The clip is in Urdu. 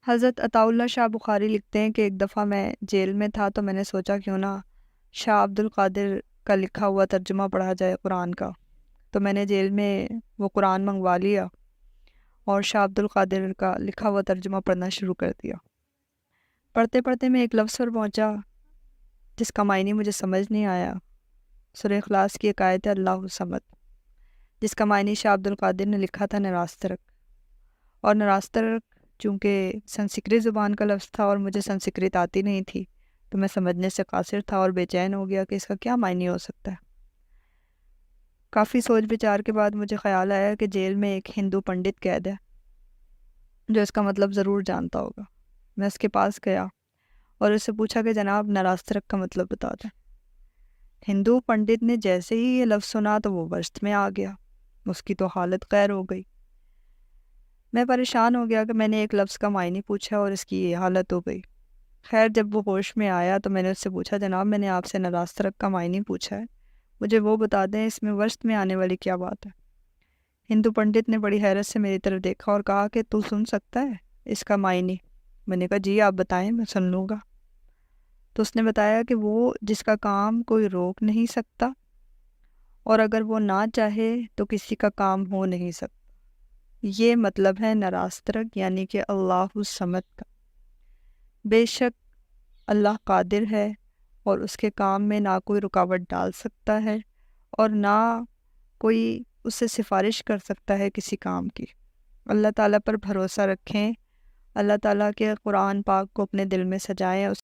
حضرت عطاء اللہ شاہ بخاری لکھتے ہیں کہ ایک دفعہ میں جیل میں تھا تو میں نے سوچا کیوں نہ شاہ عبد القادر کا لکھا ہوا ترجمہ پڑھا جائے قرآن کا۔ تو میں نے جیل میں وہ قرآن منگوا لیا اور شاہ عبد القادر کا لکھا ہوا ترجمہ پڑھنا شروع کر دیا۔ پڑھتے پڑھتے میں ایک لفظ پر پہنچا جس کا معنی مجھے سمجھ نہیں آیا۔ سورہ اخلاص کی ایک آیت ہے اللہ الصمد، جس کا معنی شاہ عبد القادر نے لکھا تھا نراسترک، اور نراسترک چونکہ سنسکرت زبان کا لفظ تھا اور مجھے سنسکرت آتی نہیں تھی تو میں سمجھنے سے قاصر تھا اور بے چین ہو گیا کہ اس کا کیا معنی ہو سکتا ہے۔ کافی سوچ بچار کے بعد مجھے خیال آیا کہ جیل میں ایک ہندو پنڈت قید ہے جو اس کا مطلب ضرور جانتا ہوگا۔ میں اس کے پاس گیا اور اس سے پوچھا کہ جناب نراسترک کا مطلب بتا دیں۔ ہندو پنڈت نے جیسے ہی یہ لفظ سنا تو وہ وسط میں آ گیا، اس کی تو حالت خیر ہو گئی۔ میں پریشان ہو گیا کہ میں نے ایک لفظ کا معنی پوچھا اور اس کی یہ حالت ہو گئی۔ خیر جب وہ ہوش میں آیا تو میں نے اس سے پوچھا جناب میں نے آپ سے نراسترک کا معنی پوچھا ہے، مجھے وہ بتا دیں اس میں وسط میں آنے والی کیا بات ہے۔ ہندو پنڈت نے بڑی حیرت سے میری طرف دیکھا اور کہا کہ تو سن سکتا ہے اس کا معنی؟ میں نے کہا جی آپ بتائیں میں سن لوں گا۔ تو اس نے بتایا کہ وہ جس کا کام کوئی روک نہیں سکتا اور اگر وہ نہ چاہے تو کسی کا کام ہو نہیں سکتا۔ یہ مطلب ہے نراسترک یعنی کہ اللہ الصمد کا۔ بے شک اللہ قادر ہے اور اس کے کام میں نہ کوئی رکاوٹ ڈال سکتا ہے اور نہ کوئی اس سے سفارش کر سکتا ہے کسی کام کی۔ اللہ تعالیٰ پر بھروسہ رکھیں، اللہ تعالیٰ کے قرآن پاک کو اپنے دل میں سجائیں،